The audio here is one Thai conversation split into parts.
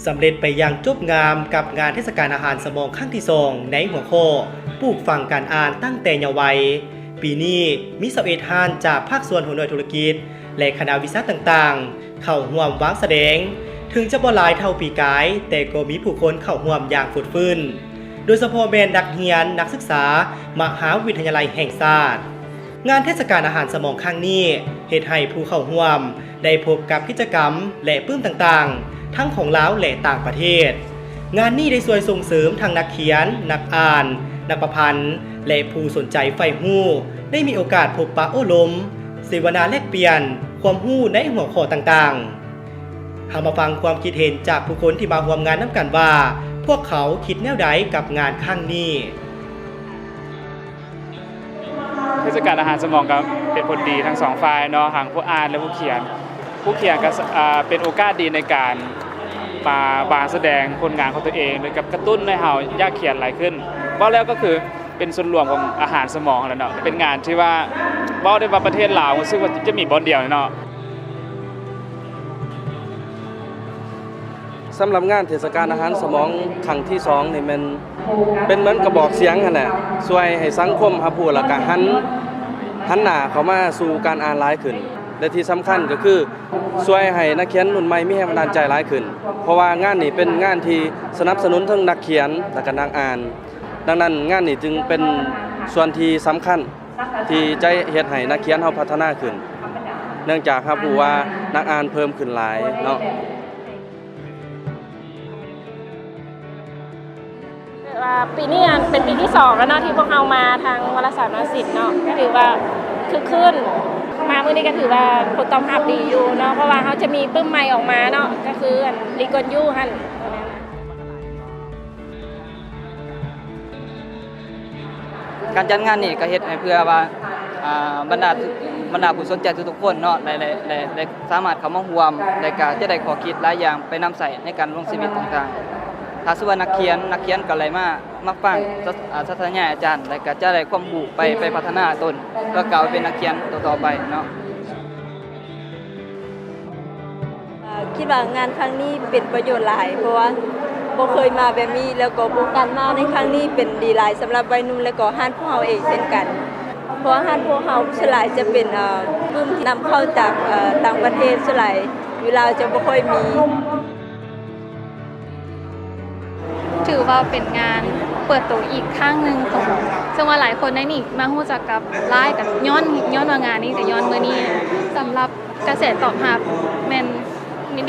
สำเร็จไปอย่างจบงามกับงานเทศกาลอาหารสมองครั้งที่2ในหัวข้อปลูกฝังการอ่านตั้งแต่เยาว์วัยปีนี้มี21ท่านจากภาคส่วนหัวหน่วยธุรกิจและคณะวิชาต่างๆเข้าร่วมวางแสดงถึงจะบ่หลายเท่าปีกายแต่ก็มีผู้คนเข้าร่วมอย่างฟุดฟื้นโดยเฉพาะแม่นักเรียนนักศึกษามหาวิทยาลัยแห่งชาติงานเทศกาลอาหารสมองครั้งนี้เฮ็ดให้ผู้เข้าร่วมได้พบกับกิจกรรมและปลื้มต่างๆทั้งของลาวและต่างประเทศงานนี้ได้ช่วยส่งเสริมทั้งนักเขียนนักอ่านนักประพันธ์และผู้สนใจใฝ่รู้ได้มีโอกาสพบปะโอ้ลมเสวนาแลกเปลี่ยนความรู้ในหัวข้อต่างๆเฮามาฟังความคิดเห็นจากผู้คนที่มาร่วมงานนำกันว่าพวกเขาคิดแนวใดกับงานครั้งนี้เทศกาลอาหารสมองก็เป็นผลดีทั้งสองฝ่ายเนาะทั้งผู้อ่านและผู้เขียนก็เป็นโอกาสดีในการมาบางแสดงผลงานของตัวเองโดยกับกระตุ้นให้เฮาอยากเขียนหลายขึ้นว่าแล้วก็คือเป็นส่วนรวมของอาหารสมองแล้วเนาะเป็นงานที่ว่าบ่ได้ว่าประเทศลาวซึ่งว่าจะมีบ่อนเดียวเนาะสำหรับงานเทศกาลอาหารสมองครั้งที่2นี่มันเป็นเหมือนกระบอกเสียงนั่นแหละช่วยให้สังคมรับรู้แล้วก็หันหน้าเข้ามาสู่การอ่านหลายขึ้นและที่สำคัญก็คือช่วยให้นักเขียนรุ่นใหม่มีแรงบันดาลใจหลายขึ้นเพราะว่างานนี้เป็นงานที่สนับสนุนทั้งนักเขียนและก็นักอ่านดังนั้นงานนี้จึงเป็นส่วนที่สำคัญที่จะเฮ็ดให้นักเขียนเฮาพัฒนาขึ้นเนื่องจากรับรู้ว่านักอ่านเพิ่มขึ้นหลายเนาะปีนี้เป็นปีที่2แล้วเนาะที่พวกเรามาทางวารสารนศิลป์เนาะก็ถือว่าคือขึ้นมาเมื่อนี้ก็ถือว่าผลตอบรับดีอยู่เนาะเพราะว่าเขาจะมีปึ้มใหม่ออกมาเนาะก็คือลีกอนยูฮั่นการจัดงานนี่ก็เฮ็ดให้เพื่อว่าบรรดาผู้สนใจทุกๆคนเนาะได้สามารถเข้ามาร่วมได้ก็จะได้ข้อคิดหลายอย่างไปนำใช้ในการลงชีวิตต่างๆถ้าสมมุติว่านักเขียนก็เลยมาฟังศาสตราจารย์อาจารย์แล้วก็จะได้ความรู้ไปพัฒนาตนเพื่อก้าวเป็นนักเขียนต่อไปเนาะคิดว่างานครั้งนี้เป็นประโยชน์หลายเพราะว่าบ่เคยมาแบบนี้แล้วก็บ่กันมาในครั้งนี้เป็นดีหลายสำหรับวัยรุ่นและก็ห้านพวกเราเองเช่นกันเพราะห้านพวกเราส่วนหลายจะเป็นกลุ่มที่นำเข้าจากต่างประเทศส่วนหลายเวลาจะบ่ค่อยมีถือว่าเป็นงานเปิดตัวอีกครั้งหนึ่งของซึ่งว่าหลายคนในนี่มาฮู้จักกับไลฟ์กับย้อนว่างานนี้แต่ย้อนมื้อนี้สำหรับกระแสตอบรับแม่น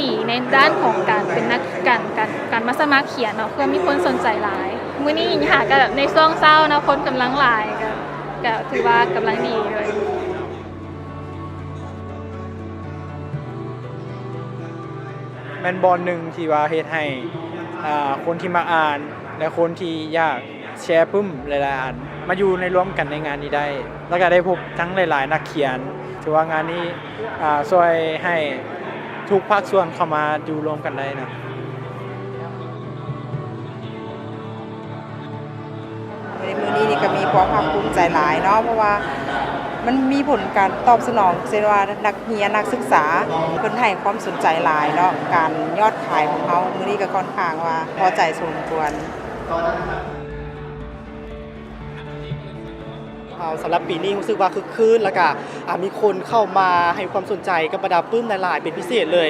ดีในด้านของการเป็นนักการมาสมัครเขียนเนาะเพื่อมีคนสนใจหลายมื้อนี้หาก็ในช่วงเช้านะคนกำลังหลายก็ถือว่ากำลังดีเลยแม่นบอลนึงที่ว่าเฮ็ดให้คนที่มาอ่านและคนที่อยากแชร์ปึ้มหลายๆอันมาอยู่ในร่วมกันในงานนี้ได้แล้วก็ได้พบทั้งหลายๆนักเขียนถือว่างานนี้ช่วยให้ทุกภาคส่วนเข้ามาอยู่รวมกันได้นะในมื้อนี้นี่ก็มีความภาคภูมิใจหลายเนาะเพราะว่ามันมีผลการตอบสนองเช่นว่านักเรียนนักศึกษาเพิ่นให้ความสนใจหลายเนาะการยอดขายของเขามื้อนี้ก็ค่อนข้างว่าพอใจสมควรสำหรับปีนี้รู้สึกว่าคึกคืนแล้วก็มีคนเข้ามาให้ความสนใจกับบรรดาปลื้มหลายๆเป็นพิเศษเลย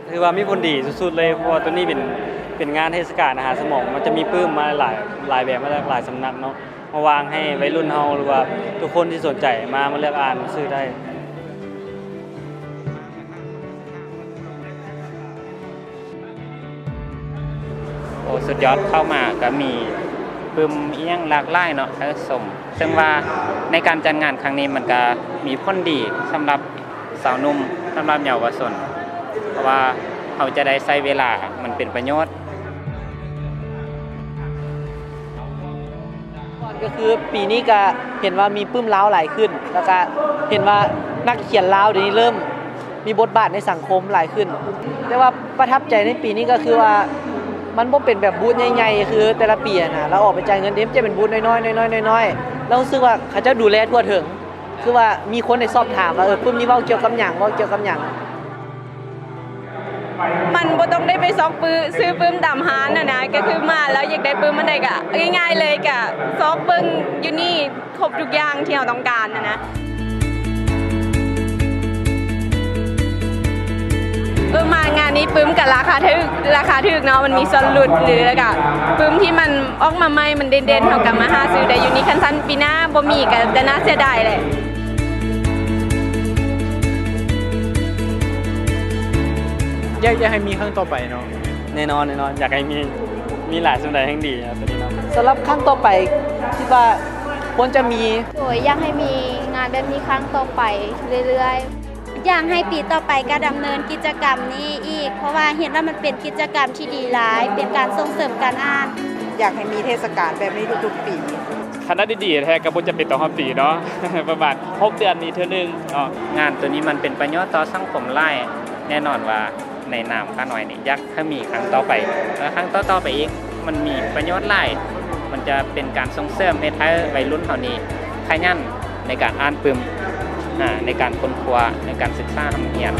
ถือว่ามีผลดีสุดๆเลยเพราะว่าตัวนี้เป็นงานเทศกาลอาหารสมองมันจะมีปลื้มมาหลายแบบมาจากหลายสำนักเนาะมาวางให้วัยรุ่นเฮาหรือว่าทุกคนที่สนใจมาเลือกอ่านซื้อได้โอ้สุดยอดเข้ามาก็มีปึ้มเอียงหลากหลายเนาะสมซึ่งว่าในการจัดงานครั้งนี้มันก็มีผลดีสำหรับสาวนุ่มสำหรับเยาวชนเพราะว่าเขาจะได้ใช้เวลามันเป็นประโยชน์ก็คือปีนี้ก็เห็นว่ามีปึ้มลาวหลายขึ้นแล้วก็เห็นว่านักเขียนลาวเดี๋ยวนี้เริ่มมีบทบาทในสังคมหลายขึ้นแต่ว่าประทับใจในปีนี้ก็คือว่ามันบ่เป็นแบบบูธใหญ่ๆคือแต่ละปีน่ะเราออกไปจ่ายเงินเต็มจะเป็นบูธน้อยๆแล้วรู้สึกว่าเขาจะดูแลทั่วถึงคือว่ามีคนได้สอบถามว่าปึ้มนี้เว้าเกี่ยวกับหยัง มันบ่ต้องได้ไปซอกปื้อซื้อปื้มตามร้านนะก็คือมาแล้วอยากได้ปื้มมันได้ก็ง่ายๆเลยก็ซอกเบิ่งอยู่นี่ครบทุกอย่างที่เราต้องการนะ มางานนี้ปึ้มกับราคาถึกเนาะมันมีส่วนลดหรือแล้วก็ปึ้มที่มันออกมาใหม่มันเด่นๆเท่ากับมาหาซื้อได้อยู่นี่คันซันปีหน้าบ่มีก็จะน่าเสียดายแหละ อยากให้มีครั้งต่อไปเนาะแน่นอนอยากให้มีหลายสมัยแห่งดีครับตอนนี้เนาะ สำหรับครั้งต่อไปคิดว่าควรจะมี โดยอยากให้มีงานแบบนี้ครั้งต่อไปเรื่อยๆ อยากให้ปีต่อไปก็ดำเนินกิจกรรมนี้อีกเพราะว่าเห็นว่ามันเป็นกิจกรรมที่ดีหลายเป็นการส่งเสริมการอ่าน อยากให้มีเทศกาลแบบนี้ทุกๆปี คณะดีๆแท้ก็บ่จะเป็นต่อฮอดปีเนาะ ประมาณ6 เดือนนี้เทื่อนึงเนาะ งานตัวนี้มันเป็นประโยชน์ต่อสังคมหลายแน่นอนว่าในนามข้าน้อยนี่อยากให้มีครั้งต่อไปแล้วครั้งต่อๆไปอีกมันมีประโยชน์หลายมันจะเป็นการส่งเสริมให้ไทยวัยรุ่นเฮานี้ขยันในการอ่านปึมในการค้นคว้าในการศึกษาทำเรียน